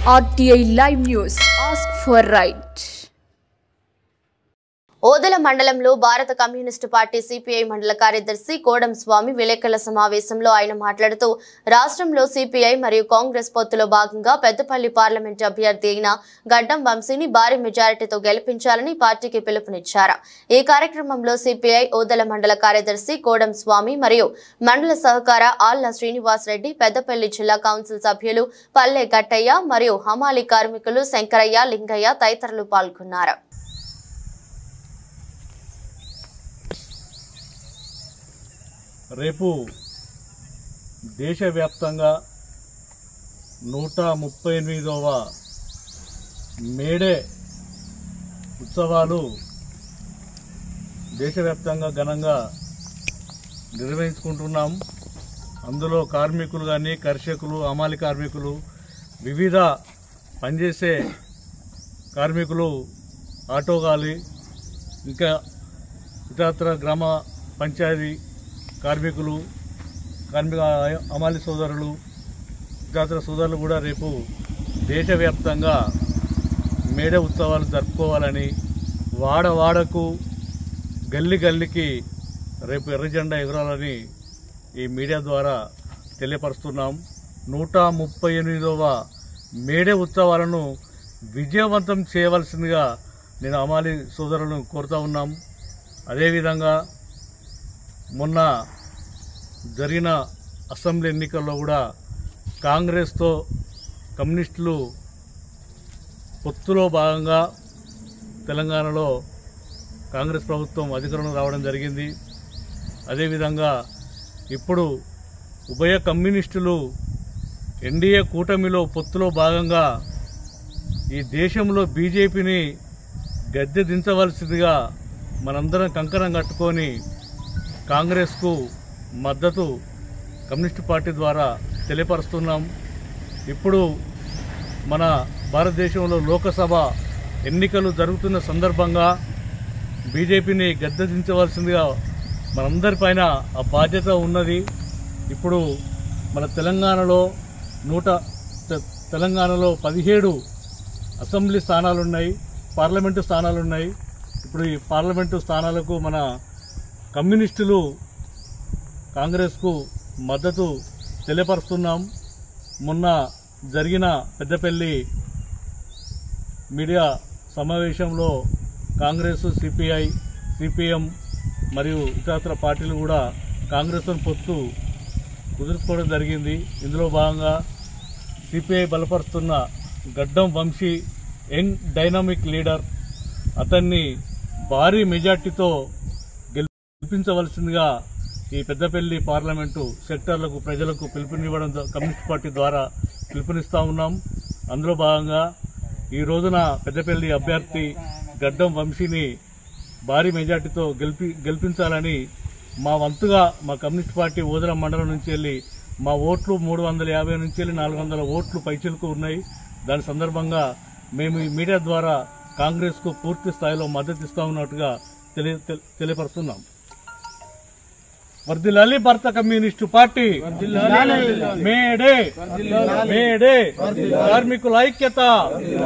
RTI Live News. Ask for right. Odela మండలంలో భారత communist party CPI మండల కార్యదర్శి కోడం స్వామి విలేకరుల సమావేశంలో ఆయన మాట్లాడుతూ రాష్ట్రంలో సిపిఐ మరియు కాంగ్రెస్ పొత్తులో భాగంగా పెద్దపల్లి పార్లమెంట్ అభ్యర్థి అయిన గడ్డం వంశీని భారీ మెజారిటీతో గెలిపించాలని పార్టీకి పిలుపునిచ్చారు। ఈ కార్యక్రమంలో సిపిఐ ఓదెల మండల కార్యదర్శి కోడం స్వామి మరియు మండల సహకార ఆళ్ల శ్రీనివాస్ రెడ్డి, పెద్దపల్లి జిల్లా కౌన్సిల్ సభ్యులు పల్లె గట్టయ్య మరియు హమాలి కార్మికులు శంకరయ్య, లింగయ్య తదితరులు పాల్గొన్నారు। రేపు దేశవ్యాప్తంగా 138వ మేడే ఉత్సవాలు దేశవ్యాప్తంగా ఘనంగా నిర్వహించుకుంటున్నాం। అందులో కార్మికులు కానీ, కర్షకులు, హమాలి కార్మికులు, వివిధ పనిచేసే కార్మికులు, ఆటో గాలి, ఇంకా ఇతరత్ర గ్రామ పంచాయతీ కార్మికులు, హమాలి సోదరులు, ఇతర సోదరులు కూడా రేపు దేశవ్యాప్తంగా మేడే ఉత్సవాలు జరుపుకోవాలని, వాడవాడకు గల్లి గల్లికి రేపు ఎర్ర జెండా ఎగరాలని ఈ మీడియా ద్వారా తెలియపరుస్తున్నాం। 138వ మేడే ఉత్సవాలను విజయవంతం చేయవలసిందిగా నేను హమాలి సోదరులను కోరుతా ఉన్నాం। అదేవిధంగా మొన్న జరిగిన అసెంబ్లీ ఎన్నికల్లో కూడా కాంగ్రెస్తో కమ్యూనిస్టులు పొత్తులో భాగంగా తెలంగాణలో కాంగ్రెస్ ప్రభుత్వం అధికారంలో రావడం జరిగింది। అదేవిధంగా ఇప్పుడు ఉభయ కమ్యూనిస్టులు ఎన్డీఏ కూటమిలో పొత్తులో భాగంగా ఈ దేశంలో బీజేపీని గద్దె దించవలసిందిగా మనందరం కంకణం కట్టుకొని కాంగ్రెస్కు మద్దతు కమ్యూనిస్టు పార్టీ ద్వారా తెలియపరుస్తున్నాం। ఇప్పుడు మన భారతదేశంలో లోకసభ ఎన్నికలు జరుగుతున్న సందర్భంగా బీజేపీని గద్దెదించవలసిందిగా మనందరిపైన ఆ బాధ్యత ఉన్నది। ఇప్పుడు మన తెలంగాణలో 17 అసెంబ్లీ స్థానాలున్నాయి, పార్లమెంటు స్థానాలున్నాయి। ఇప్పుడు ఈ పార్లమెంటు స్థానాలకు మన కమ్యూనిస్టులు కాంగ్రెస్కు మద్దతు తెలియపరుస్తున్నాం। మొన్న జరిగిన పెద్దపల్లి మీడియా సమావేశంలో కాంగ్రెస్, సిపిఐ, సిపిఎం మరియు ఇతర పార్టీలు కూడా కాంగ్రెస్తో పొత్తు కుదుర్చుకోవడం జరిగింది। ఇందులో భాగంగా సిపిఐ బలపరుస్తున్న గడ్డం వంశీ యంగ్ డైనామిక్ లీడర్, అతన్ని భారీ మెజార్టీతో గెలిపించవలసిందిగా ఈ పెద్దపల్లి పార్లమెంటు సెక్టర్లకు ప్రజలకు పిలుపునివ్వడం కమ్యూనిస్ట్ పార్టీ ద్వారా పిలుపునిస్తా ఉన్నాం। అందులో భాగంగా ఈ రోజున పెద్దపల్లి అభ్యర్థి గడ్డం వంశీని భారీ మెజార్టీతో గెలిపించాలని మా వంతుగా మా కమ్యూనిస్ట్ పార్టీ ఓదెల మండలం నుంచి వెళ్ళి మా ఓట్లు 350 నుంచి వెళ్ళి 400 ఓట్లు పైచిలకు ఉన్నాయి। దాని సందర్భంగా మేము ఈ మీడియా ద్వారా కాంగ్రెస్కు పూర్తి స్థాయిలో మద్దతు ఇస్తా ఉన్నట్టుగా తెలియపరుస్తున్నాం। వర్ధిల్లాలి భారత కమ్యూనిస్టు పార్టీ, మేడే మేడే కార్మికుల ఐక్యత।